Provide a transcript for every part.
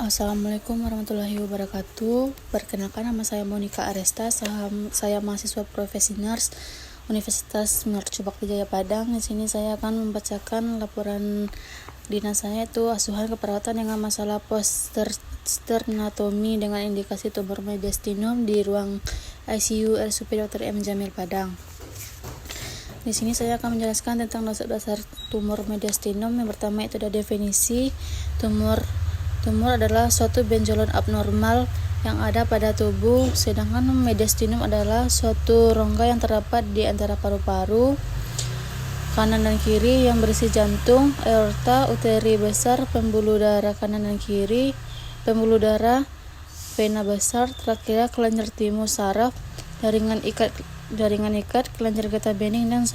Assalamualaikum warahmatullahi wabarakatuh. Perkenalkan, nama saya Monica Aresta. Saya mahasiswa profesi nurse Universitas Mercubuak Jaya Padang. Di sini saya akan membacakan laporan dinas saya, itu asuhan keperawatan dengan masalah sternotomi dengan indikasi tumor mediastinum di ruang ICU RSUP Dr. M. Jamil Padang. Di sini saya akan menjelaskan tentang dasar tumor mediastinum. Yang pertama itu ada definisi tumor. Tumor adalah suatu benjolan abnormal yang ada pada tubuh, sedangkan mediastinum adalah suatu rongga yang terdapat di antara paru-paru kanan dan kiri yang berisi jantung, aorta, uteri besar, pembuluh darah kanan dan kiri, pembuluh darah, vena besar, trakea, kelenjar timus saraf, jaringan ikat, kelenjar getah bening, dan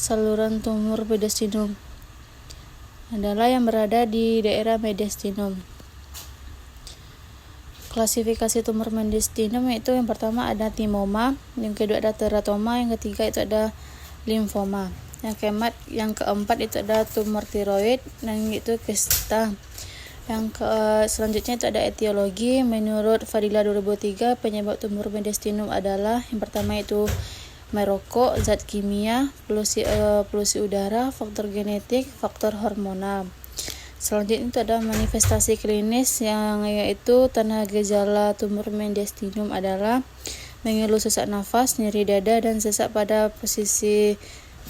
saluran tumor mediastinum adalah yang berada di daerah mediastinum. Klasifikasi tumor mediastinum yaitu yang pertama ada timoma, yang kedua ada teratoma, yang ketiga itu ada limfoma, yang keempat itu ada tumor tiroid, dan itu kista. Selanjutnya itu ada etiologi. Menurut Fadila 2003, penyebab tumor mediastinum adalah yang pertama itu merokok, zat kimia, polusi udara, faktor genetik, faktor hormonal. Selanjutnya itu ada manifestasi klinis, yang yaitu tanda gejala tumor mediastinum adalah mengeluh sesak nafas, nyeri dada dan sesak pada posisi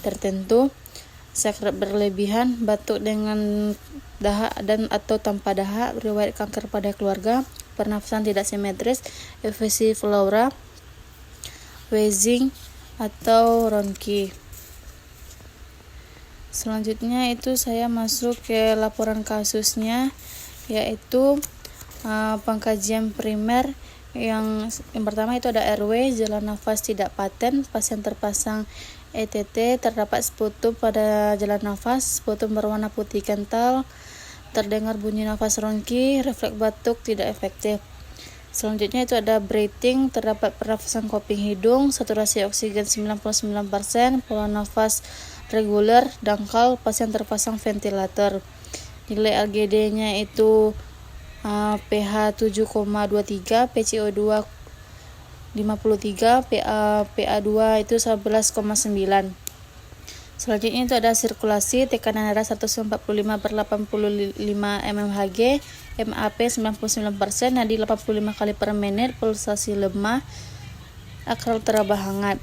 tertentu, sakit berlebihan, batuk dengan dahak dan atau tanpa dahak, riwayat kanker pada keluarga, pernafasan tidak simetris, efesi pleura, wheezing atau ronki. Selanjutnya itu saya masuk ke laporan kasusnya, yaitu pengkajian primer. Yang pertama itu ada RW, jalan nafas tidak paten, pasien terpasang ETT, terdapat sputum pada jalan nafas, sputum berwarna putih kental, terdengar bunyi nafas ronki, refleks batuk tidak efektif. Selanjutnya itu ada breathing, terdapat pernafasan kuping hidung, saturasi oksigen 99%, pola nafas reguler, dangkal, pasien terpasang ventilator. Nilai AGD-nya itu pH 7,23, PCO2 53, PA2 itu 11,9. Selanjutnya itu ada sirkulasi, tekanan darah 145/85 mmHg, MAP 99%, nadi 85 kali per menit, pulsasi lemah, akral teraba hangat.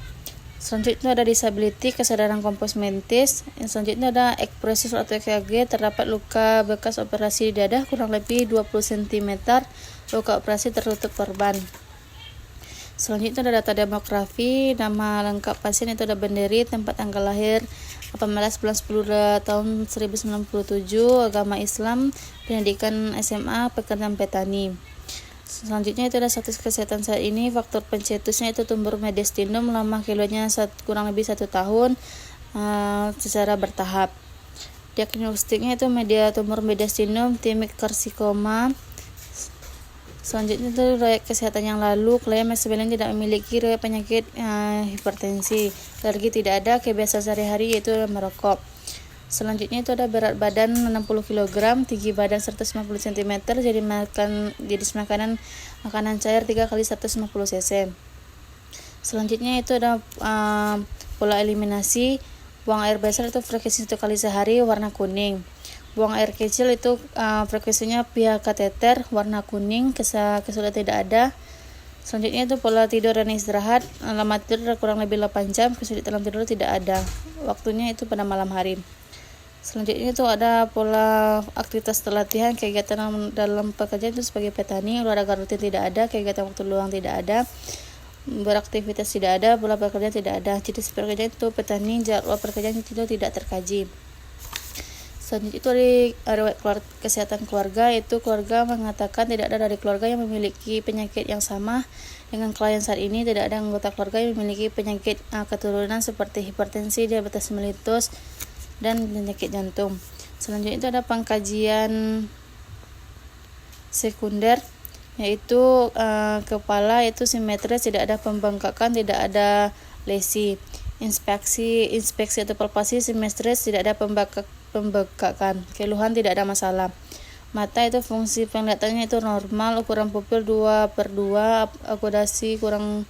Selanjutnya ada disability, kesadaran komposmentis. Yang selanjutnya ada ekspresif atau EKG, terdapat luka bekas operasi di dada kurang lebih 20 cm, luka operasi tertutup korban. Selanjutnya ada data demografi, nama lengkap pasien itu ada Benderi, tempat tanggal lahir 18 bulan 10 tahun 1997, agama Islam, pendidikan SMA, pekerjaan petani. Selanjutnya itu ada status kesehatan saat ini. Faktor pencetusnya itu tumor mediastinum, lama keluarnya kurang lebih 1 tahun secara bertahap. Diagnostiknya itu tumor mediastinum, thymic carcinoma. Selanjutnya itu riwayat kesehatan yang lalu, klien sebenarnya tidak memiliki riwayat penyakit hipertensi, alergi tidak ada, kebiasaan sehari-hari yaitu merokok. Selanjutnya itu ada berat badan 60 kg, tinggi badan 150 cm, jenis makanan cair 3 kali 150 cc. Selanjutnya itu ada pola eliminasi, buang air besar itu frekuensi 1 kali sehari, warna kuning. Buang air kecil itu frekuensinya pihak kateter, warna kuning, kesulitan tidak ada. Selanjutnya itu pola tidur dan istirahat, lama tidur kurang lebih 8 jam, kesulitan dalam tidur tidak ada, waktunya itu pada malam hari. Selanjutnya itu ada pola aktivitas latihan, kegiatan dalam pekerjaan itu sebagai petani, olahraga rutin tidak ada, kegiatan waktu luang tidak ada, beraktivitas tidak ada, pola pekerjaan tidak ada, jenis pekerjaan itu petani, jadwal pekerjaan itu tidak terkaji. Selanjutnya itu dari kesehatan keluarga, itu keluarga mengatakan tidak ada dari keluarga yang memiliki penyakit yang sama dengan klien saat ini, tidak ada anggota keluarga yang memiliki penyakit keturunan seperti hipertensi, diabetes mellitus, dan penyakit jantung. Selanjutnya itu ada pengkajian sekunder, yaitu kepala itu simetris, tidak ada pembengkakan, tidak ada lesi. Inspeksi atau palpasi simetris, tidak ada pembengkakan, keluhan tidak ada masalah. Mata itu fungsi penglihatannya itu normal, ukuran pupil 2/2, akomodasi kurang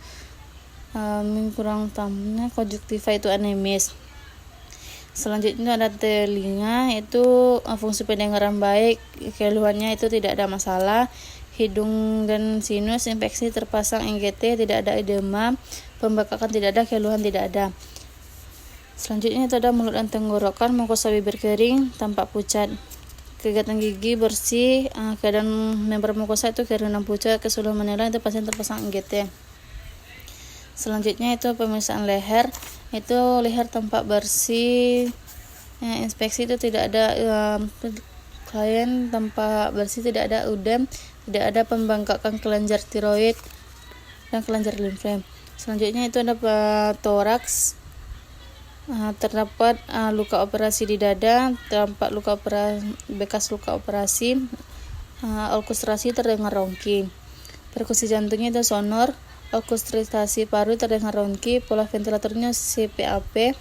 tamnya, konjuktiva itu anemis. Selanjutnya ada telinga, itu fungsi pendengaran baik, keluhannya itu tidak ada masalah. Hidung dan sinus, infeksi terpasang NGT, tidak ada edema, pembengkakan tidak ada, keluhan tidak ada. Selanjutnya itu ada mulut dan tenggorokan, mukosa bibir kering, tampak pucat. Kegiatan gigi bersih, keadaan member mukosa itu kering dan pucat, keseluruhan menilai itu pasien terpasang NGT. Selanjutnya itu pemeriksaan leher, itu leher tampak bersih, inspeksi itu tidak ada, klien tampak bersih, tidak ada udem, tidak ada pembengkakan kelenjar tiroid dan kelenjar limfe. Selanjutnya itu ada toraks, terdapat luka operasi di dada, tampak bekas luka operasi, orkestrasi terdengar rongki. Perkusi jantungnya itu sonor, orkestrasi paru terdengar rongki, pola ventilatornya CPAP,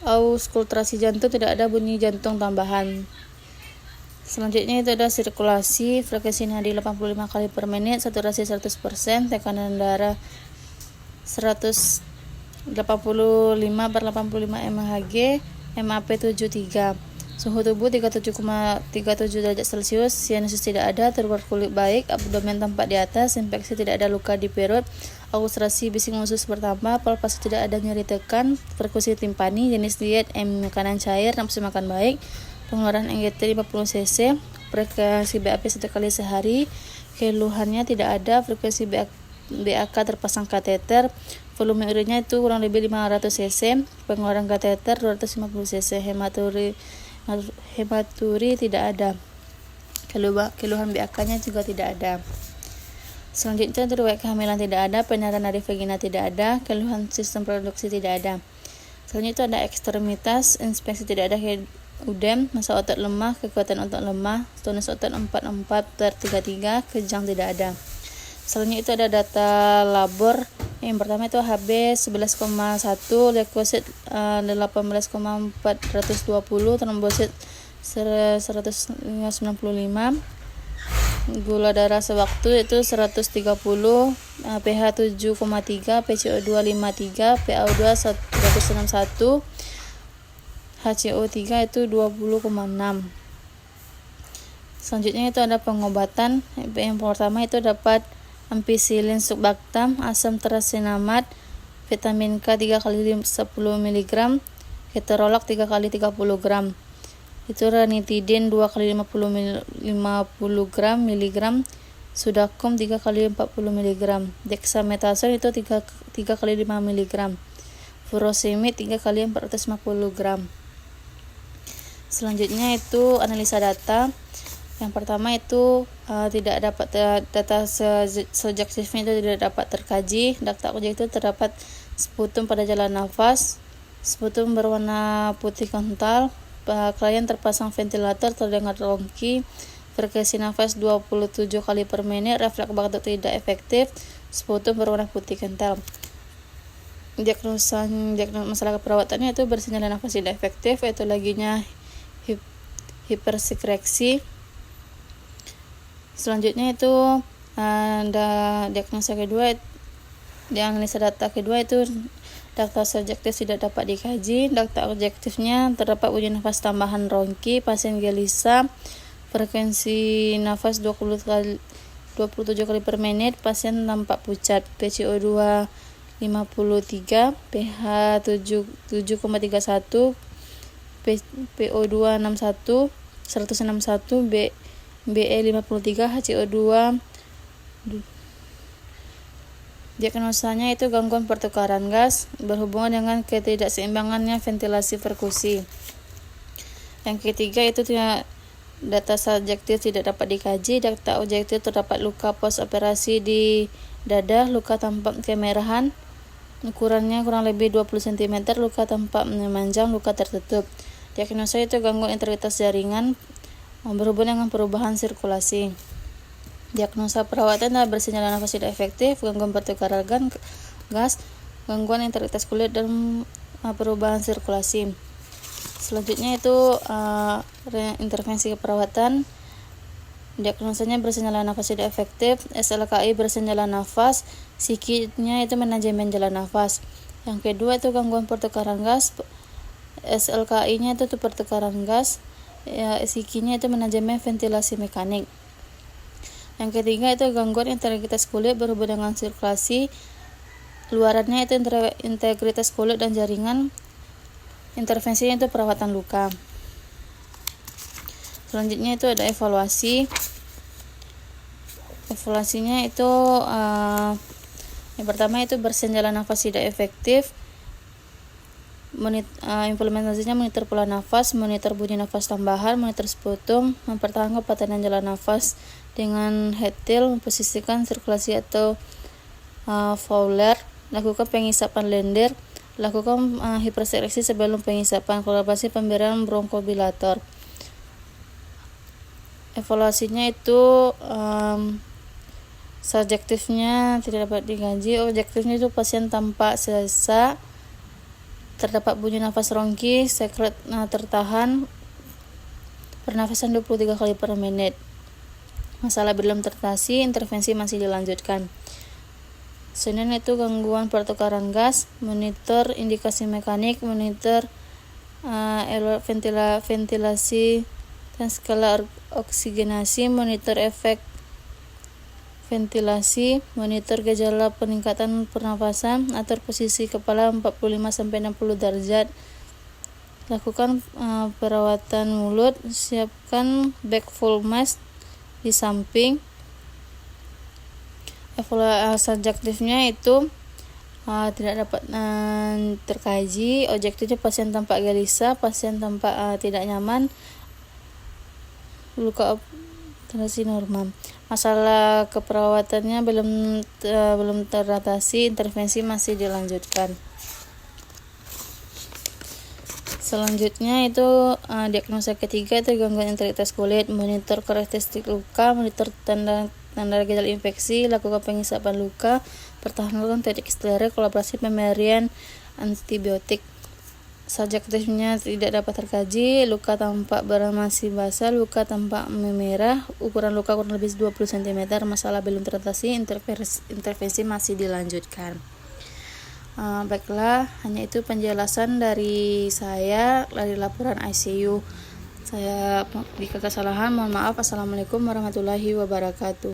auskultasi jantung tidak ada bunyi jantung tambahan. Selanjutnya itu ada sirkulasi, frekuensi nadi 85 kali per menit, saturasi 100%, tekanan darah 185/85 mHg, MAP 73. Suhu tubuh 37,37 derajat Celcius, sianusis tidak ada, terbuat kulit baik, abdomen tampak di atas, infeksi tidak ada, luka di perut, austrasi bising usus bertambah, palpasi tidak ada, nyeri tekan, perkusi timpani, jenis diet makanan cair, nafsu makan baik, pengeluaran NGT 50 cc, frekuensi BAP 1 kali sehari, keluhannya tidak ada, frekuensi BAK terpasang kateter, volume urinnya itu kurang lebih 500 cc, pengeluaran kateter 250 cc, hematuri tidak ada, keluhan BAK-nya juga tidak ada. Selanjutnya riwayat kehamilan tidak ada, penyerahan nadi vagina tidak ada, keluhan sistem reproduksi tidak ada. Selanjutnya itu ada ekstremitas, inspeksi tidak ada, udem, massa otot lemah, kekuatan otot lemah, tonus otot 44/33, kejang tidak ada. Selanjutnya itu ada data labor. Yang pertama itu HB 11,1, leukosit 18,420, trombosit 195, gula darah sewaktu itu 130, pH 7,3, PCO2 53, PaO2 161, HCO3 itu 20,6. Selanjutnya itu ada pengobatan. Yang pertama itu dapat ampicillin subbactam, asam terasinamid, vitamin K 3 kali 10 mg, ketorolac 3 kali 30 gram. Itu ranitidin 2 kali 50 mg, sudakum 3 kali 40 mg, dexamethasone itu 3 kali 5 mg, furosemid 3 kali 450 gram. Selanjutnya itu analisa data. Yang pertama itu tidak dapat data subjektifnya itu tidak dapat terkaji. Data objektif itu terdapat sputum pada jalan nafas, sputum berwarna putih kental, klien terpasang ventilator, terdengar rongki, frekuensi nafas 27 kali per menit, refleks batuk tidak efektif, sputum berwarna putih kental. Diagnosa masalah perawatannya itu bersinyal nafas tidak efektif, itu laginya hipersekreksi. Selanjutnya itu ada diagnosa kedua, di analisa data kedua itu data subjektif tidak dapat dikaji. Data objektifnya terdapat uji nafas tambahan rongki, pasien gelisah, frekuensi nafas 27 kali per menit, pasien tampak pucat, PCO2 53, pH 7,31, PO2 161, BE 53, HCO2. Diagnosanya itu gangguan pertukaran gas berhubungan dengan ketidakseimbangannya ventilasi perkusi. Yang ketiga itu data subjektif tidak dapat dikaji. Data objektif terdapat luka pos operasi di dada, luka tampak kemerahan, ukurannya kurang lebih 20 cm, luka tampak memanjang, luka tertutup. Diagnosa itu gangguan integritas jaringan berhubungan dengan perubahan sirkulasi. Diagnosa perawatan adalah bersinyal nafas tidak efektif, gangguan pertukaran gas, gangguan integritas kulit, dan perubahan sirkulasi. Selanjutnya itu intervensi keperawatan. Diagnosanya bersin jalan nafas tidak efektif, SLKI bersin jalan nafas, psikinya itu manajemen jalan nafas. Yang kedua itu gangguan pertukaran gas, SLKI-nya itu pertukaran gas, psikinya itu manajemen ventilasi mekanik. Yang ketiga itu gangguan integritas kulit berhubungan dengan sirkulasi, luarannya itu integritas kulit dan jaringan. Intervensinya itu perawatan luka. Selanjutnya itu ada evaluasi. Evaluasinya itu yang pertama itu bersin jalan nafas tidak efektif. Implementasinya monitor pola nafas, monitor bunyi nafas tambahan, monitor sputum, mempertahankan patahan jalan nafas dengan hetil, memposisikan sirkulasi atau Fowler, lakukan pengisapan lender, lakukan hiperseleksi sebelum pengisapan, kolaborasi pemberian bronkobilator. Evaluasinya itu subjektifnya tidak dapat digaji, objektifnya itu pasien tampak sesak, terdapat bunyi nafas rongki, sekret tertahan, pernafasan 23 kali per menit. Masalah belum teratasi, intervensi masih dilanjutkan. Senin itu gangguan pertukaran gas, monitor indikasi mekanik, monitor ventilasi dan skala oksigenasi, monitor efek ventilasi, monitor gejala peningkatan pernafasan, atur posisi kepala 45-60 derajat, lakukan perawatan mulut, siapkan bag full mask di samping. Evaluasi subjektifnya itu tidak dapat terkaji, objektifnya pasien tampak gelisah, pasien tampak tidak nyaman, luka operasi normal. Masalah keperawatannya belum teratasi, intervensi masih dilanjutkan. Selanjutnya itu diagnosa ketiga itu gangguan integritas kulit, monitor karakteristik luka, monitor tanda gejala infeksi, lakukan pengisapan luka, pertahankan teknik steril, kolaborasi pemberian antibiotik. Subjektifnya tidak dapat terkaji, luka tampak masih basah, luka tampak memerah, ukuran luka kurang lebih 20 cm, masalah belum teratasi, intervensi masih dilanjutkan. Baiklah, hanya itu penjelasan dari saya dari laporan ICU. Saya jika kesalahan mohon maaf. Assalamualaikum warahmatullahi wabarakatuh.